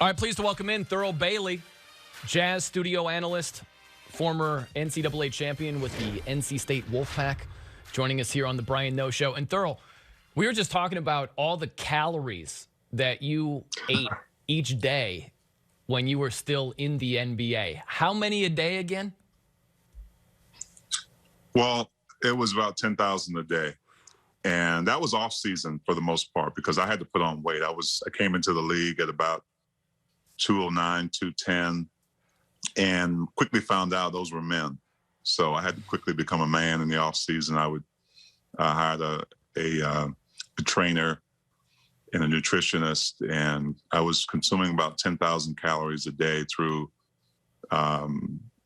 All right, pleased to welcome in Thurl Bailey, Jazz studio analyst, former NCAA champion with the NC State Wolfpack, joining us here on the Brian Noe Show. And Thurl, we were just talking about all the calories that you ate each day when you were still in the NBA. How many a day again? Well, it was about 10,000 a day. And that was off season for the most part because I had to put on weight. I came into the league at about 209, 210, and quickly found out those were men. So I had to quickly become a man in the off season. I would hire a trainer and a nutritionist, and I was consuming about 10,000 calories a day through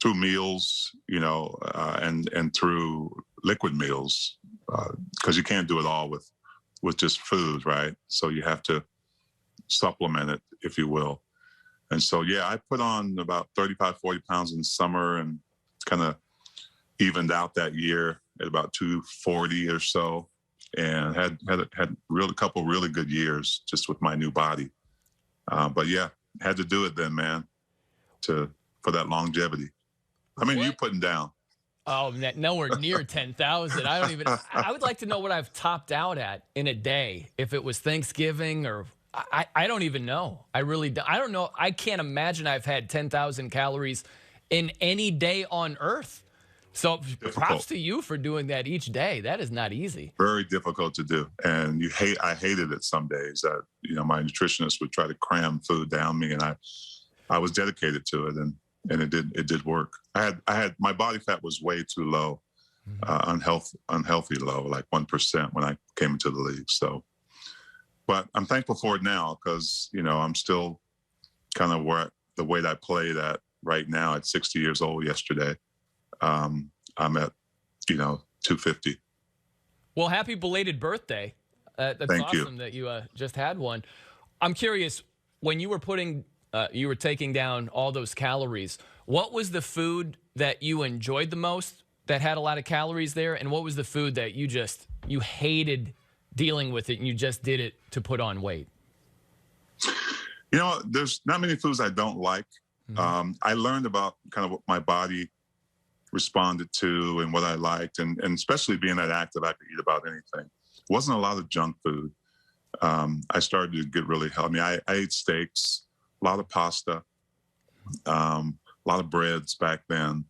meals, and through liquid meals, because you can't do it all with just food, right? So you have to supplement it, if you will. And so, yeah, I put on about 35, 40 pounds in the summer and kind of evened out that year at about 240 or so, and had a couple really good years just with my new body. But yeah, had to do it then, man, for that longevity. How many are you putting down? Oh, nowhere near 10,000. I would like to know what I've topped out at in a day. If it was Thanksgiving or I don't even know. I don't know. I can't imagine I've had 10,000 calories in any day on earth. So props to you for doing that each day. That is not easy. Very difficult to do. And I hated it some days that, my nutritionist would try to cram food down me, and I was dedicated to it, and it did work. My body fat was way too low, unhealthy low, like 1% when I came into the league. So, but I'm thankful for it now because, I'm still kind of where the weight I played at right now at 60 years old yesterday. I'm at, 250. Well, happy belated birthday. That's awesome that you just had one. I'm curious, when you were you were taking down all those calories, what was the food that you enjoyed the most that had a lot of calories there? And what was the food that you hated dealing with it and you just did it to put on weight? There's not many foods I don't like. Mm-hmm. I learned about kind of what my body responded to and what I liked. And especially being that active, I could eat about anything. It wasn't a lot of junk food. I started to get really healthy. I ate steaks, a lot of pasta, a lot of breads back then,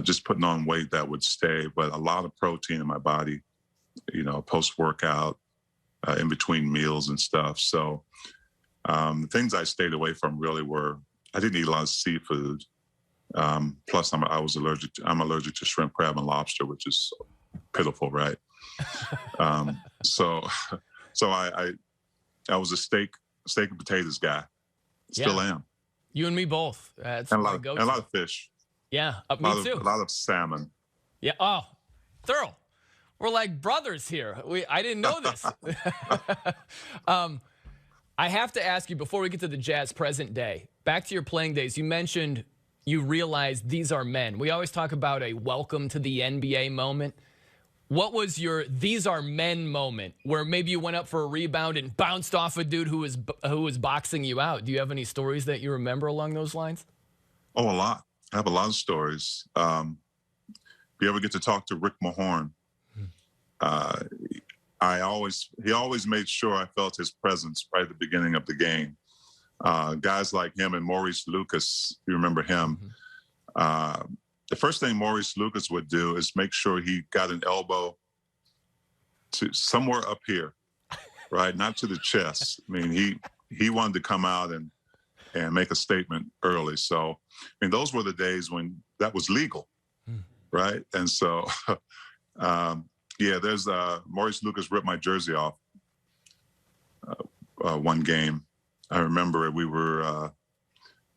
just putting on weight that would stay, but a lot of protein in my body, post-workout, in between meals and stuff. So the things I stayed away from really were, I didn't eat a lot of seafood. Plus, I'm allergic to shrimp, crab, and lobster, which is pitiful, right? So I was a steak and potatoes guy. Still am. You and me both. That's and a lot of fish. Yeah, me too. A lot of salmon. Yeah. Oh, Thurl, we're like brothers here. I didn't know this. I have to ask you before we get to the Jazz present day. Back to your playing days. You mentioned you realized these are men. We always talk about a welcome to the NBA moment. What was your "these are men" moment where maybe you went up for a rebound and bounced off a dude who was boxing you out? Do you have any stories that you remember along those lines? Oh, a lot. I have a lot of stories. You ever get to talk to Rick Mahorn? He always made sure I felt his presence right at the beginning of the game. Guys like him and Maurice Lucas, you remember him. Mm-hmm. The first thing Maurice Lucas would do is make sure he got an elbow to somewhere up here, right? Not to the chest. I mean, he wanted to come out and make a statement early. So, those were the days when that was legal, right? And so, there's Maurice Lucas ripped my jersey off one game. I remember we were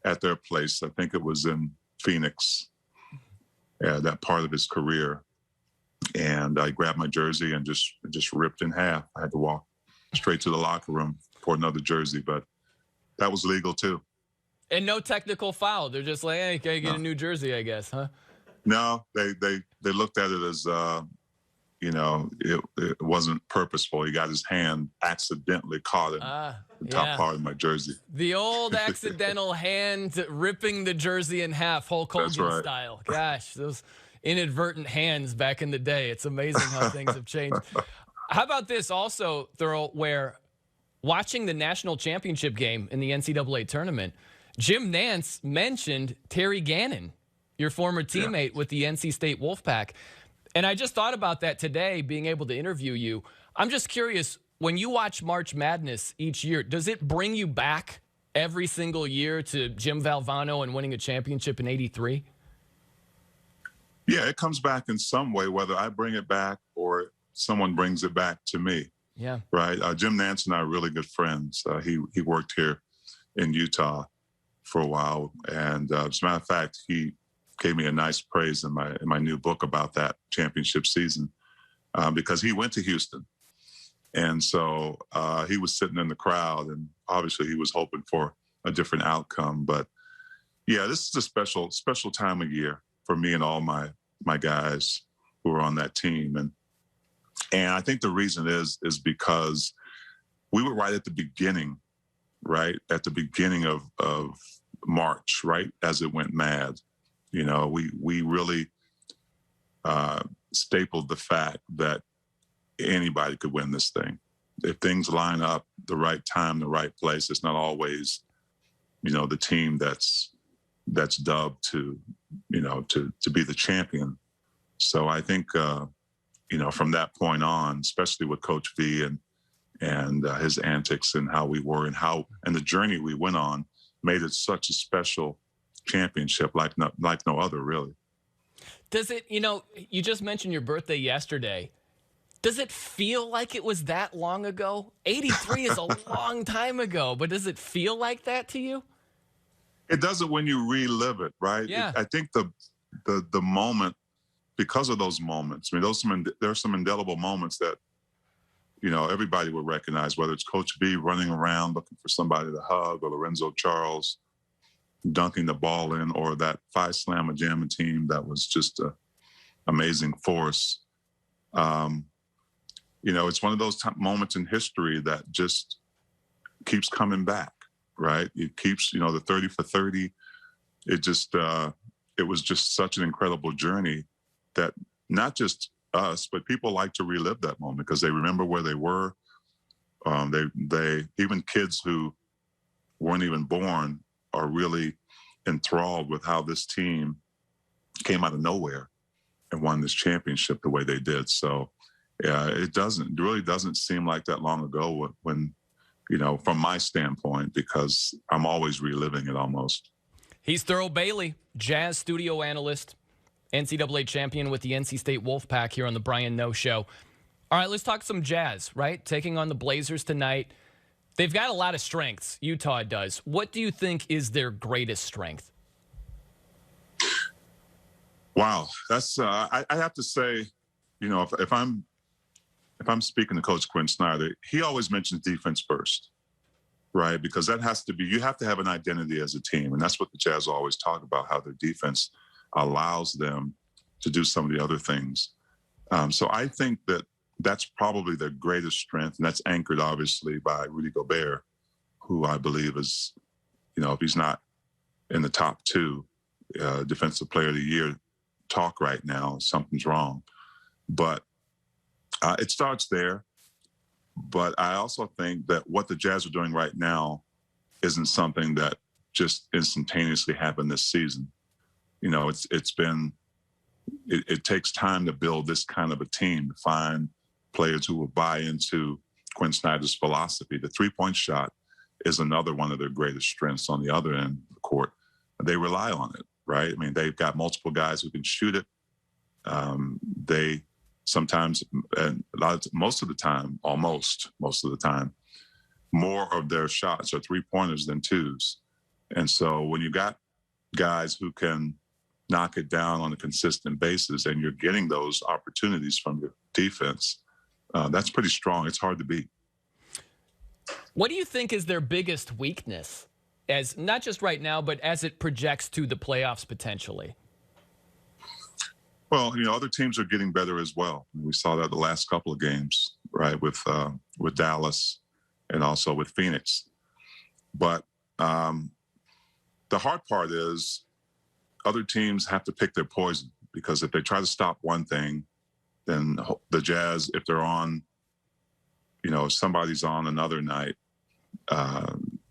at their place. I think it was in Phoenix. That part of his career, and I grabbed my jersey and just ripped in half. I had to walk straight to the locker room for another jersey, but that was legal too. And no technical foul. They're just like, hey, can I get a new jersey, I guess, huh? No, they looked at it as it wasn't purposeful. He got his hand accidentally caught in the top part of my jersey. The old accidental hand ripping the jersey in half, Hulk Hogan style. Gosh, those inadvertent hands back in the day. It's amazing how things have changed. How about this also, Thurl, where watching the national championship game in the NCAA tournament, Jim Nantz mentioned Terry Gannon, your former teammate with the NC State Wolfpack. And I just thought about that today, being able to interview you. I'm just curious, when you watch March Madness each year, does it bring you back every single year to Jim Valvano and winning a championship in '83? Yeah, it comes back in some way, whether I bring it back or someone brings it back to me. Yeah. Right. Jim Nantz and I are really good friends. He worked here in Utah for a while. And as a matter of fact, he gave me a nice praise in my new book about that championship season because he went to Houston. And so he was sitting in the crowd, and obviously he was hoping for a different outcome. But yeah, this is a special time of year for me and all my guys who are on that team. And I think the reason is because we were right at the beginning, right? At the beginning of March, right? As it went mad. We really stapled the fact that anybody could win this thing. If things line up the right time, the right place, it's not always, the team that's dubbed to be the champion. So I think, from that point on, especially with Coach V and his antics and how we were and the journey we went on, made it such a special championship like no other, really. Does it, you just mentioned your birthday yesterday. Does it feel like it was that long ago? 83 is a long time ago, but does it feel like that to you? It doesn't when you relive it, right? Yeah. I think the moment, because of those moments, I mean, there's some indelible moments that, everybody would recognize, whether it's Coach B running around looking for somebody to hug, or Lorenzo Charles dunking the ball in, or that Phi Slamma Jamma team that was just an amazing force. It's one of those moments in history that just keeps coming back, right? It keeps, the 30 for 30. It was just such an incredible journey that not just us, but people like to relive that moment because they remember where they were. They even kids who weren't even born are really enthralled with how this team came out of nowhere and won this championship the way they did. So it really doesn't seem like that long ago when, from my standpoint, because I'm always reliving it almost. He's Thurl Bailey, Jazz studio analyst, NCAA champion with the NC State Wolfpack here on the Brian Noe Show. All right, let's talk some Jazz, right? Taking on the Blazers tonight. They've got a lot of strengths. Utah does. What do you think is their greatest strength? Wow, that's I have to say, if I'm speaking to Coach Quinn Snyder, he always mentions defense first, right? Because that has to be, you have to have an identity as a team, and that's what the Jazz always talk about, how their defense allows them to do some of the other things. So I think that's probably their greatest strength, and that's anchored obviously by Rudy Gobert, who I believe is, if he's not in the top two defensive player of the year talk right now, something's wrong. But it starts there. But I also think that what the Jazz are doing right now isn't something that just instantaneously happened this season. It takes time to build this kind of a team, to find players who will buy into Quinn Snyder's philosophy. The three-point shot is another one of their greatest strengths on the other end of the court. They rely on it, right? I mean, they've got multiple guys who can shoot it. They sometimes, and most of the time, more of their shots are three-pointers than twos. And so when you got guys who can knock it down on a consistent basis and you're getting those opportunities from your defense, that's pretty strong. It's hard to beat. What do you think is their biggest weakness, as not just right now, but as it projects to the playoffs potentially? Well, other teams are getting better as well. We saw that the last couple of games, right, with Dallas and also with Phoenix. But the hard part is other teams have to pick their poison, because if they try to stop one thing, then the Jazz, if they're on, somebody's on another night,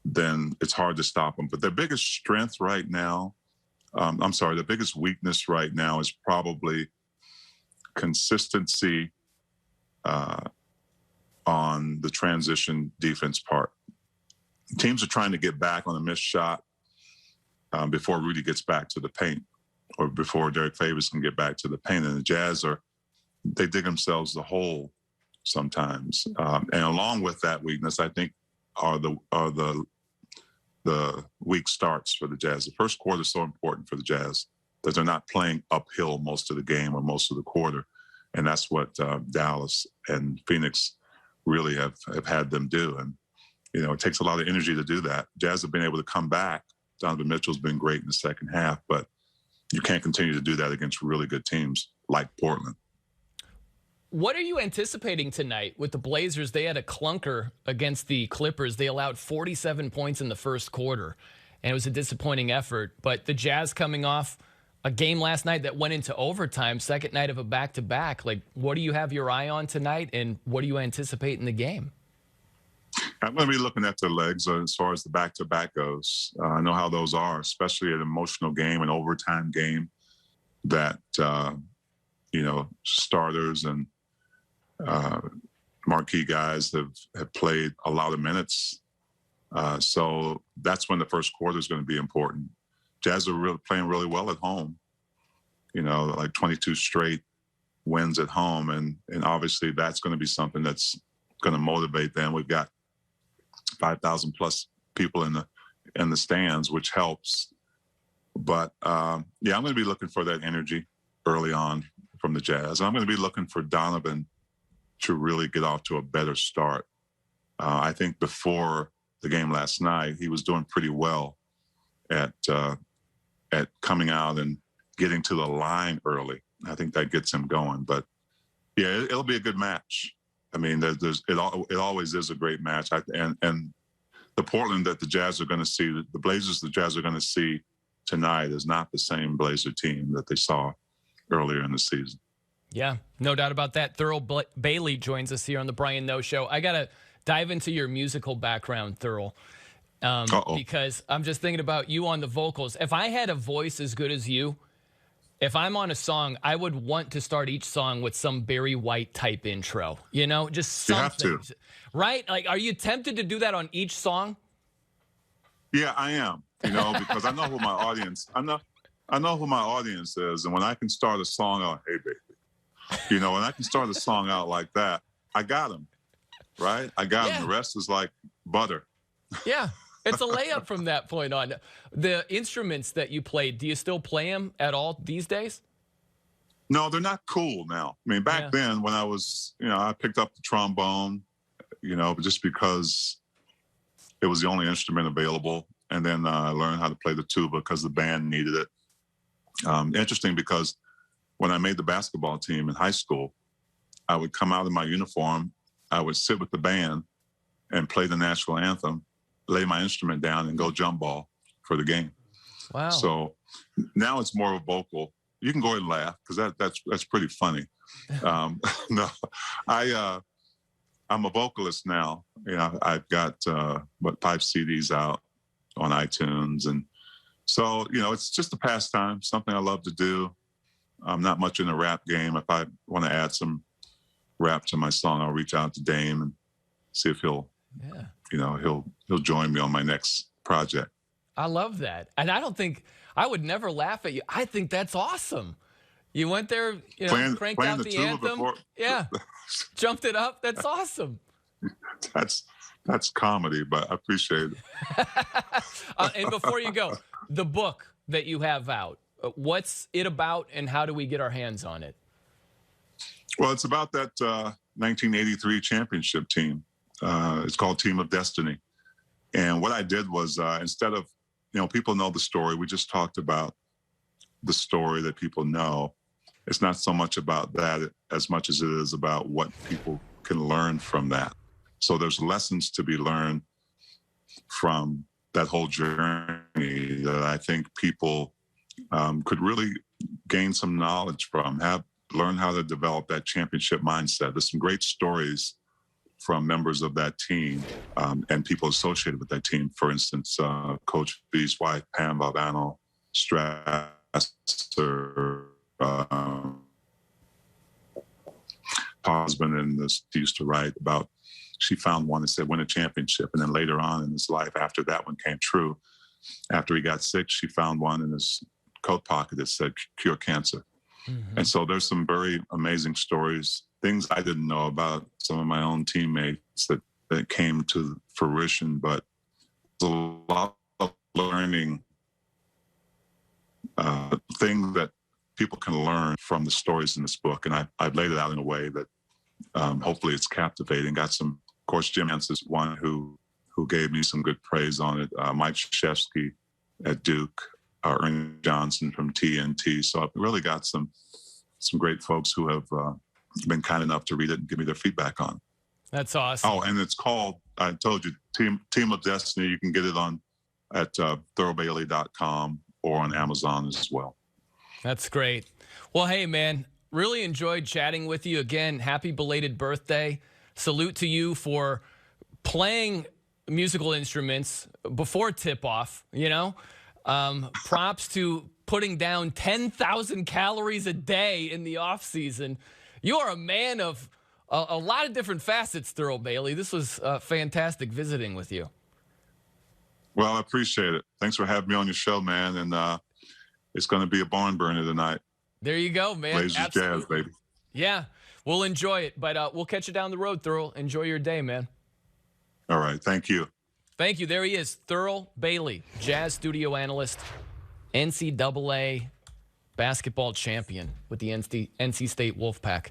then it's hard to stop them. But their biggest strength right now, the biggest weakness right now is probably consistency on the transition defense part. Teams are trying to get back on a missed shot before Rudy gets back to the paint, or before Derek Favors can get back to the paint. And the Jazz they dig themselves the hole sometimes. And along with that weakness, I think are the weak starts for the Jazz. The first quarter is so important for the Jazz that they're not playing uphill most of the game or most of the quarter. And that's what Dallas and Phoenix really have had them do. And, it takes a lot of energy to do that. Jazz have been able to come back. Donovan Mitchell's been great in the second half, but you can't continue to do that against really good teams like Portland. What are you anticipating tonight with the Blazers? They had a clunker against the Clippers. They allowed 47 points in the first quarter, and it was a disappointing effort. But the Jazz coming off a game last night that went into overtime, second night of a back-to-back. What do you have your eye on tonight, and what do you anticipate in the game? I'm going to be looking at their legs as far as the back-to-back goes. I know how those are, especially an emotional game, an overtime game that, starters and marquee guys have played a lot of minutes. So that's when the first quarter is going to be important. Jazz are playing really well at home, like 22 straight wins at home. And obviously that's going to be something that's going to motivate them. We've got 5,000 plus people in the stands, which helps. But I'm going to be looking for that energy early on from the Jazz. And I'm going to be looking for Donovan to really get off to a better start. I think before the game last night, he was doing pretty well at coming out and getting to the line early. I think that gets him going. But yeah, it'll be a good match. I mean, it always is a great match. And the Portland that the Jazz are going to see, the Blazers the Jazz are going to see tonight is not the same Blazer team that they saw earlier in the season. Yeah, no doubt about that. Thurl Bailey joins us here on the Brian Noe Show. I got to dive into your musical background, Thurl, because I'm just thinking about you on the vocals. If I had a voice as good as you, if I'm on a song, I would want to start each song with some Barry White type intro, just something. You have to. Right? Are you tempted to do that on each song? Yeah, I am, because I know who my audience, I know who my audience is. And when I can start a song out, hey, baby, when I can start a song out like that, I got them, right? I got them. The rest is like butter. Yeah. It's a layup from that point on. The instruments that you played, do you still play them at all these days? No, they're not cool now. I mean, back then when I was, I picked up the trombone, just because it was the only instrument available. And then I learned how to play the tuba because the band needed it. Interesting, because when I made the basketball team in high school, I would come out in my uniform, I would sit with the band and play the national anthem, lay my instrument down, and go jump ball for the game. Wow. So now it's more of a vocal. You can go ahead and laugh because that's pretty funny. No, I'm a vocalist now. I've got 5 CDs out on iTunes, and so it's just a pastime, something I love to do. I'm not much in the rap game. If I want to add some rap to my song, I'll reach out to Dame and see if he'll join me on my next project. I love that. And I would never laugh at you. I think that's awesome. You went there, cranked out the anthem. Before. Yeah. Jumped it up. That's awesome. That's comedy, but I appreciate it. And before you go, the book that you have out, what's it about and how do we get our hands on it? Well, it's about that 1983 championship team. It's called Team of Destiny. And what I did was instead of, people know the story. We just talked about the story that people know. it's not so much about that as much as it is about what people can learn from that. So there's lessons to be learned from that whole journey that I think people could really gain some knowledge from, learn how to develop that championship mindset. There's some great stories from members of that team and people associated with that team. For instance, Coach B's wife, Pam Valvano Strasser, husband, and this used to write about, she found one that said win a championship. And then later on in his life, after that one came true, after he got sick, she found one in his coat pocket that said cure cancer. Mm-hmm. And so there's some very amazing stories, things I didn't know about some of my own teammates that came to fruition. But there's a lot of learning things that people can learn from the stories in this book. And I've laid it out in a way that hopefully it's captivating. Got some, of course, Jim Nance is one who gave me some good praise on it. Mike Krzyzewski at Duke, Ernie Johnson from TNT. So I've really got some great folks who have been kind enough to read it and give me their feedback on it. That's awesome. Oh, and it's called, I told you, Team of Destiny. You can get it at thurlbailey.com or on Amazon as well. That's great. Well, hey, man, really enjoyed chatting with you. Again, happy belated birthday. Salute to you for playing musical instruments before tip-off, you know. Props to putting down 10,000 calories a day in the off-season. You are a man of a lot of different facets, Thurl Bailey. This was fantastic visiting with you. Well, I appreciate it. Thanks for having me on your show, man. And it's going to be a barn burner tonight. There you go, man. Blazers Jazz, baby. Yeah, we'll enjoy it. But we'll catch you down the road, Thurl. Enjoy your day, man. All right. Thank you. Thank you. There he is, Thurl Bailey, Jazz studio analyst, NCAA basketball champion with the NC State Wolfpack.